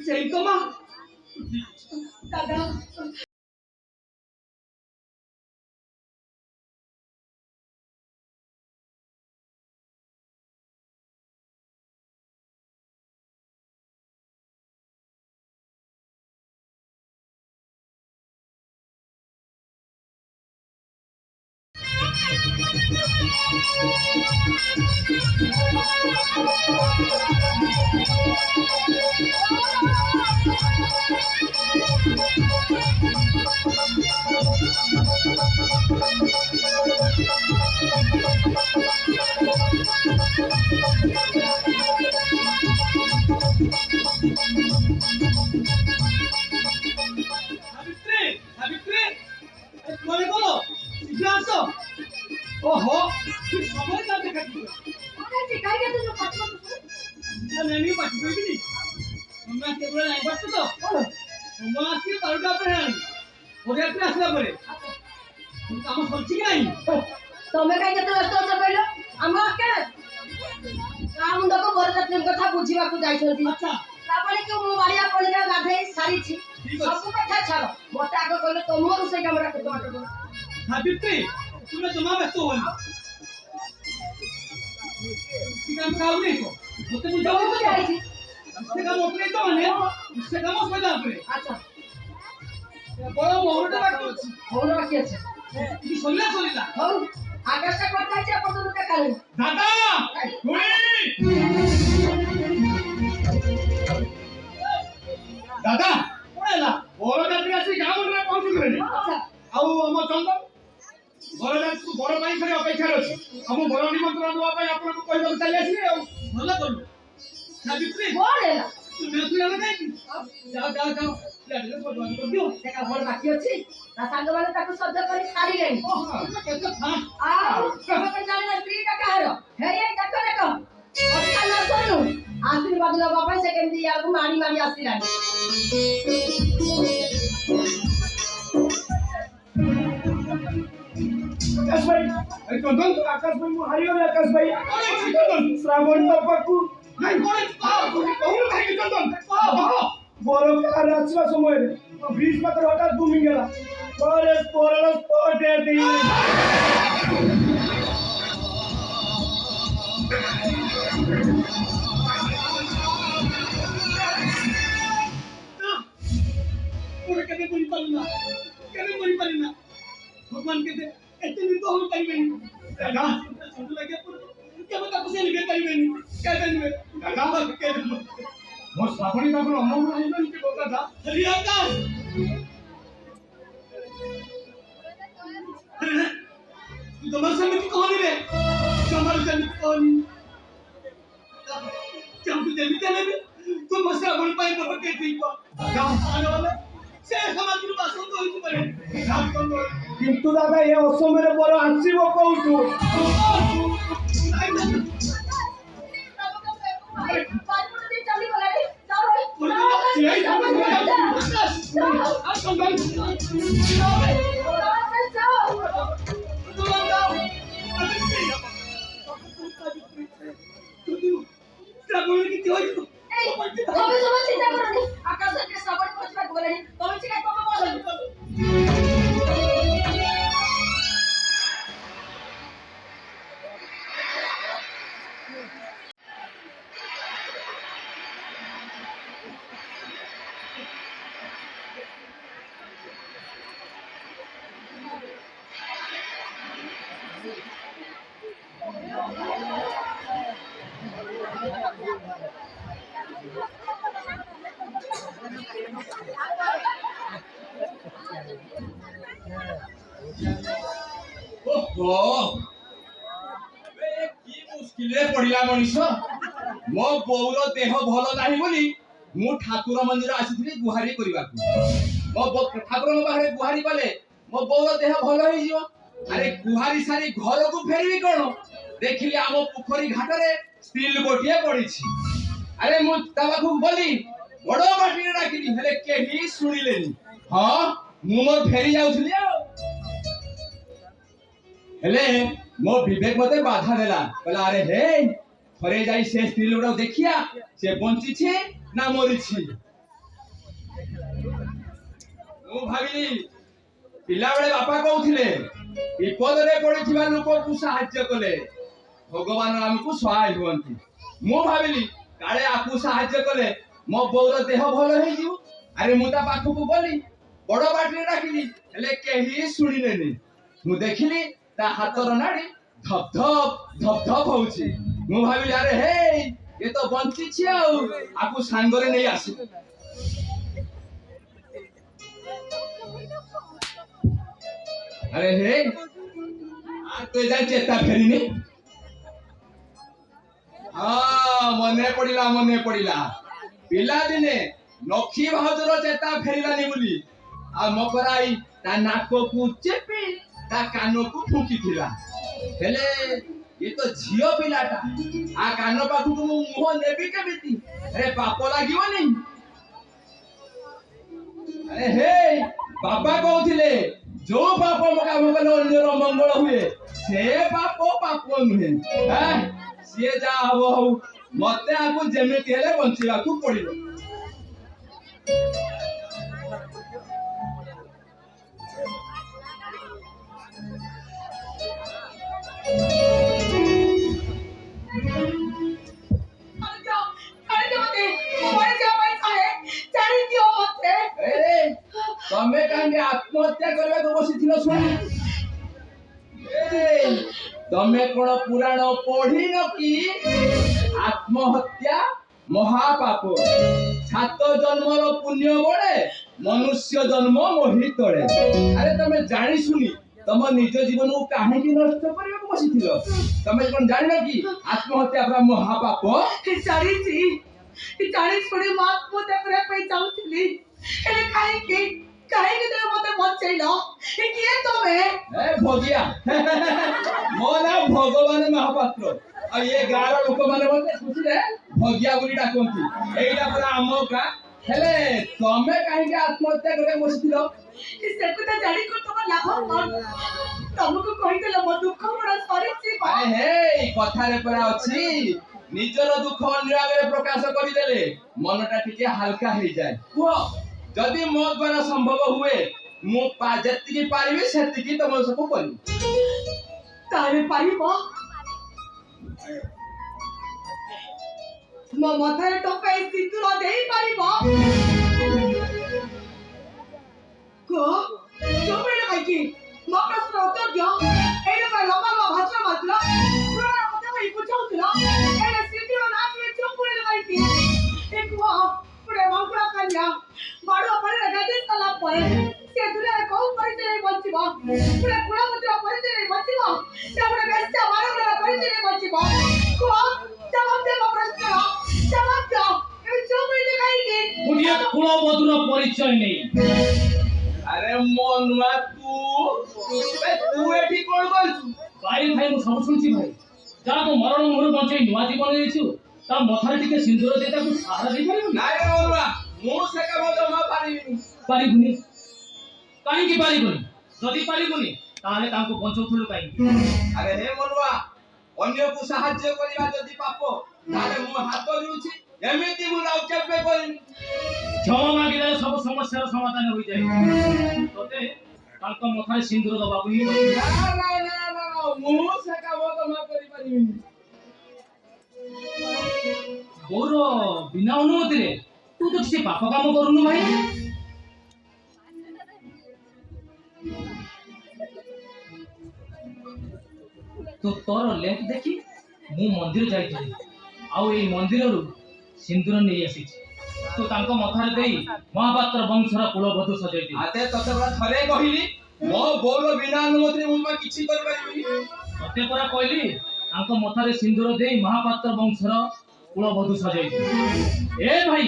ସେଇ ତ ମା ଦାଦା সাবিত্রী সাবিত্রী মনে করো শীঘ্র আসো ওহো তুই সময় না দেখাচ্ছি অনেক কাই গেছে তো পাঠ করতে আমি পাঠি করিনি তোমরা কেবল লাইন পাচ্ছ তো তোমরা আসি বারোটা পরে ওরে আপনি আসলা পরে কাম সরছি কি নাই ତମେ କାଇଁ କେତେ ବ୍ୟସ୍ତ ଅଛ କହିଲ ଆମ ଆକେ ତା ମୁଣ୍ଡକୁ ବରଯାତ୍ରୀ କଥା ବୁଝିବାକୁ ଯାଇଛନ୍ତି ଆଚ୍ଛା ତାପରେ କି ମୁଁ ବାଡ଼ିଆ ପଡ଼ିଲା ଗାଧେଇ ସାରିଛି ଠିକ ଅଛି। ସବୁ କଥା ଛାଡ଼ ମତେ ଆଗ କହିଲ ତମ ରୋଷେଇ କାମଟା କେତେ ବାଟ କର সাবিত্রী তুমি জমা ব্যস্ত হল সে কাম কাউ নেই তো তোতে বুঝাও ତମକୁ ଯାଇଛି সে কাম ওপরে তো মানে সে কাম সদা উপরে আচ্ছা বড় মোহরটা বাকি আছে ହଉନ ବାକି ଅଛି তুমি সরিলা সরিলা ହଉ ଆକାଶଟା କଥା ହେଇଛି ଏପର୍ଯ୍ୟନ୍ତ ଦେଖାନି দাদা গুড়ি দাদা পড়েলা বড় যাত্রী আসি গাঁ মন্দিরে পৌঁছি গলেনি আচ্ছা ଆଉ ଆମ ଚନ୍ଦନ ବରଯାତ୍ରୀ ବର ପାଇଁ ଖାଲି ଅପେକ୍ଷାରେ ଅଛି ଆମ ବର ନିମନ୍ତ୍ରଣ ଦେବା ପାଇଁ ଆପଣଙ୍କୁ କହିବାକୁ ଚାଲି ଆସିବେ ଆଉ ଭଲ କଲୁ ସାବିତ୍ରୀ କଣ ହେଲା ତୁମେ ତୁ ଜାଣ କାହିଁକି ଯାଅ ଯାଅ ଯାଅ ପିଲାଟିକୁ ସଜବାଜ କରିଦିଅ ଦେଖା ଭଲ ବାକି ଅଛି ତା ସାଙ୍ଗମାନେ ତାକୁ ସଜ୍ଜ କରି ସାରିଲେଣି କେତେ ଫାଷ୍ଟ ଆଉ ତମେ ଜାଣିନ ସ୍ତ୍ରୀଟା କାହାର ହେଇ ହେଇ ଦେଖ ଦେଖ କଥା ନ ଶୁଣୁ ଆଶୀର୍ବାଦ ଦେବା ପାଇଁ ସେ କେମିତି ୟାକୁ ମାରି ମାରି ଆସିଲାଣି ଆକାଶ ଭାଇ ଏ ଚନ୍ଦନ ଆକାଶ ଭାଇ ମୁଁ ହାରିଗଲି ଆକାଶ ଭାଇ ଚନ୍ଦନ ଶ୍ରାବଣ ପାଖକୁ ନାଇଁ କଣ କହୁନ କାହିଁକି ଚନ୍ଦନ ବର କାର ଆସିବା ସମୟରେ ବ୍ରିଜ ପାଖରେ ହଠାତ୍ ବୁମି ଗଲା ପରେ ପରଳ ସ୍ପଟ ଦେଇ পুরো কেটে বুঝি পারি না ভগবান কেটে এতে নির্দয় হয়ে পারিবেনি দাদা ছোট লাগে কেবল তাকে সে নিবে পারিবেনি কে জানিবে দাদা কে জানিবে মোর শ্রাবণী বাবুর অমঙ্গল হইবেন কি কথা হরি আকাশ तू तो मर में कहानी रे जमर जनी कहानी क्या तू जल्दी चले बे तू मसरा बोल पाए पर के ठीक बा गांव आने वाले से समाज की बात तो होई पारे কিন্তু দাদা এই অসময়ের বড় আসিব কৌতু কি মুশকিলে পড়িলা মଣିଷ ମୋ ବୋଉର ଦେହ ଭଲ ନାହିଁ ବୋଲି ମୁଁ ଠାକୁର ମନ୍ଦିର ଆସିଥିଲି ଗୁହାରି କରିବାକୁ ମୋ ଠାକୁରଙ୍କ ପାଖରେ ଗୁହାରି କଲେ ମୋ ବୋଉର ଦେହ ଭଲ ହେଇଯିବ ଆରେ ଗୁହାରି ସାରି ଘରକୁ ଫେରିବି କଣ ଦେଖିଲି ଆମ ପୋଖରୀ ଘାଟରେ ସ୍ତ୍ରୀ ଲୋକଟିଏ ପଡିଛି ଆରେ ମୁଁ ତା ପାଖକୁ ଗଲି ବଡ ପାଟିରେ ଡାକିଲି ହେଲେ କେହି ଶୁଣିଲେନି ହଁ ମୁଁ ମୋର ଫେରି ଯାଉଥିଲି ଆଉ ହେଲେ ମୋ ବିବେକ ମତେ ବାଧା ଦେଲା କହିଲା ଆରେ ହେ ଥରେ ଯାଇ ସେ ସ୍ତ୍ରୀ ଲୋକଟାକୁ ଦେଖିଆ ସେ ବଞ୍ଚିଛି ନା ମରିଛି ମୁଁ ଭାବିଲି ପିଲାବେଳେ ବାପା କହୁଥିଲେ ବିପଦରେ ପଡିଥିବା ଲୋକକୁ ସାହାଯ୍ୟ କଲେ ଭଗବାନ ଆମକୁ ସହାୟ ହୁଅନ୍ତି। ମୁଁ ଭାବିଲି କାଳେ ଆକୁ ସାହାଯ୍ୟ କଲେ ମୋ ବୋଉର ଦେହ ଭଲ ହେଇଯିବ। ଆରେ ମୁଁ ତା ପାଖକୁ ଗଲି, ବଡ ପାଟିରେ ଡାକିଲି, ହେଲେ କେହି ଶୁଣିଲେନି। ମୁଁ ଦେଖିଲି ତା ହାତର ନାଡି ଧପ ଧପ ଧପ ଧପ ହଉଛି। ମୁଁ ଭାବିଲି ଆରେ ହେଇ ଏ ତ ବଞ୍ଚିଛି, ଆଉ ଆକୁ ସାଙ୍ଗରେ ନେଇ ଆସିବି। ଆରେ ହେ ତୁ ଯାଇ ଚେତା ଫେରିନି। ହଁ ମନେ ପଡିଲା ପିଲାଦିନେ ନଖି ଭାଉଜର ଚେତା ଫେରିଲାନି ବୋଲି ଆଉ ମକରାଇ ତା ନାକକୁ ଚେପି ତା କାନକୁ ଫୁଙ୍କିଥିଲା। ହେଲେ ଏ ତ ଝିଅ ପିଲାଟା, ଆ କାନ ପାଖକୁ ମୁଁ ମୁହଁ ନେବି କେମିତି? ଆରେ ପାପ ଲାଗିବନି? ଆରେ ହେ ବାବା କହୁଥିଲେ ଯୋଉ ପାପ କାମ କଲେ ଅନ୍ୟର ମଙ୍ଗଳ ହୁଏ, ସେ ପାପ ନୁହେଁ। ସିଏ ଯାହା ହବ ହଉ, ମତେ ଆକୁ ଯେମିତି ହେଲେ ବଞ୍ଚିବାକୁ ପଡିବ। ତମେ କାହିଁକି ଆତ୍ମହତ୍ୟା କରିବାକୁ ବସିଥିଲ? ଶୁଣି ତମେ କଣ ପୁରାଣ ପଢିନ କି? ଆତ୍ମହତ୍ୟା ମହାପାପ, 7 ଜନ୍ମର ପୁଣ୍ୟ ବଳେ ମନୁଷ୍ୟ ଜନ୍ମ ମୋହି ତଳେ। ଆରେ ତମେ ଜାଣି ଶୁଣି ତମ ନିଜ ଜୀବନକୁ କାହିଁକି ନଷ୍ଟ କରିବାକୁ ବସିଥିଲ? ତମେ କଣ ଜାଣିନ କି ଆତ୍ମହତ୍ୟା ପୁରା ମହାପାପ? ଜାଣି ଶୁଣି ମୁଁ ଆତ୍ମହତ୍ୟା କରିବା ପାଇଁ ଚାହୁଁଥିଲି, ହେଲେ କାହିଁକି ତମେ ମତେ ବଞ୍ଚେଇଲ? କିଏ ତମେ? ଭଗିଆ ମୋ ନାଁ ଭଗବାନ ମହାପାତ୍ର, ଆଉ ଏ ଗାଁର ଲୋକମାନେ ମତେ ଖୁସିରେ ଭଗିଆ ବୋଲି ଡାକନ୍ତି। ଏଇଟା ପୁରା ଆମ ଗାଁ। ହେଲେ ତମେ କାହିଁକି ଆତ୍ମହତ୍ୟା କରିବାକୁ ବସିଥିଲ? ସେ କଥା ଜାଣି ତମ ଲାଭ କଣ? ତମକୁ କହିଦେଲ ମୋ ଦୁଃଖ ମୋର ସରିଛି। କଥାରେ ପରା ଅଛି, ନିଜର ଦୁଃଖ ଅନ୍ୟ ଆଗରେ ପ୍ରକାଶ କରିଦେଲେ ମନଟା ଟିକେ ହାଲକା ହେଇଯାଏ। କୁହ, ଯଦି ମୋ ଦ୍ୱାରା ସମ୍ଭବ ହୁଏ ମୁଁ ଯେତିକି ପାରିବି ସେତିକି ତମ ସବୁ କରିବି। ତାହେଲେ ପାରିବ? ମୋ ମଥାରେ ଟୋପାଏ ସିନ୍ଦୁର ଦେଇପାରିବ? କାହିଁକି ମୋ ପ୍ରଶ୍ନ ଉତ୍ତର ଦିଅ। ଏଇଟା ପାଇଁ ଲମ୍ବା ଭାଷଣ ମାରୁଥିଲ, ପୁରାଣ କଥା ପାଇଁ ବୁଝାଉଥିଲ, ଏଇଟା ସିନ୍ଦୁର ନା ଶୁଣି ଚୁପ୍ ପଡ଼ିଲ କାହିଁକି? କୁହ, ଗୋଟେ ମଙ୍ଗୁଳା କନ୍ୟା ବାଡୁଆ ପାଣିରେ ଗାଧେଇ ସାରିଲା ପରେ ସେ ଦୁନିଆରେ କୋଉ ପରିଚୟରେ ବଞ୍ଚିବ? ଗୋଟେ କୁଳମୁଦ୍ର ପରିଚୟରେ ବଞ୍ଚିବ, ସେ ଗୋଟେ ବେଶ୍ୟା ମାନବର ପରିଚୟରେ ବଞ୍ଚିବ? କୁହ, ଜବାବ ଦେ ମୋ ପ୍ରଶ୍ନର ଜବାବ ଦିଅ। ଏବେ ଚୁପ୍ ପଡ଼ିଲ କାହିଁକି? ଗୋଟିଏ କୁଳବଧୂର ପରିଚୟ ନେଇ। ଆରେ ମୋ ନୂଆ ତୁ ଏଠି କଣ କରୁଛୁ? ଭାଇ ମୁଁ ସବୁ ଶୁଣିଛି ଭାଇ। ଯାହାକୁ ମରଣ ମୁହଁରୁ ବଞ୍ଚେଇ ନୂଆ ଜୀବନ ଦେଇଛୁ, ତା ମଥାରେ ଟିକେ ସିନ୍ଦୁର ଦେଇ ତାକୁ ସାହାରା ଦେଇପାରିବୁ? ନାଇଁ ରେ ମନୁଆ, ମୁଁ ସେ କାମ ଜମା ପାରିବିନି। ପାରିବୁନି? କାହିଁକି ପାରିବୁନି? ଯଦି ପାରିବୁନି ତାହେଲେ ତାଙ୍କୁ ବଞ୍ଚଉଥିଲୁ କାହିଁକି? ଆରେ ହେ ମନୁଆ, ଅନ୍ୟକୁ ସାହାଯ୍ୟ କରିବା ଯଦି ପାପ, ତାହେଲେ ମୋ ହାତ ବିଉଛି, ଏମିତି ମୁଁ ଆଉ କେବେ କରିନି। କ୍ଷମା ମାଗିଦେଲେ ସବୁ ସମସ୍ୟାର ସମାଧାନ ହୋଇଯାଏ। ତତେ ତାଙ୍କ ମଥାରେ ସିନ୍ଦୁର ଦବାକୁ ହିଁ ମୁଁ ସେ କାମ ଜମା କରିପାରିବିନି। ବୋଉର ବିନା ଅନୁମତିରେ ତୁ ତ କିଛି ପାପ କାମ କରୁନୁ ଭାଇ। ତ ତୋର ଲେଖ ଦେଖି ମୁଁ ମନ୍ଦିର ଯାଇଥିଲି, ଆଉ ଏଇ ମନ୍ଦିରରୁ ସିନ୍ଦୁର ନେଇ ଆସିଛି। ତୁ ତାଙ୍କ ମଥାରେ ଦେଇ ମହାପାତ୍ର ବଂଶର କୁଳବଧୂ ସଜେଇଥିଲି। ଆତେ ତତେ ପରା ଥରେ କହିଲି ମୋ ବୋଉର ବିନା ଅନୁମତିରେ ମୁଁ କିଛି କରିପାରିବିନି। ତତେ ପରା କହିଲି ତାଙ୍କ ମଥାରେ ସିନ୍ଦୁର ଦେଇ ମହାପାତ୍ର ବଂଶର କୁଳବଧୂ ସଜେଇଥିଲି। ଏ ଭାଇ,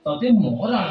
ତତେ ମୋ ରାଣ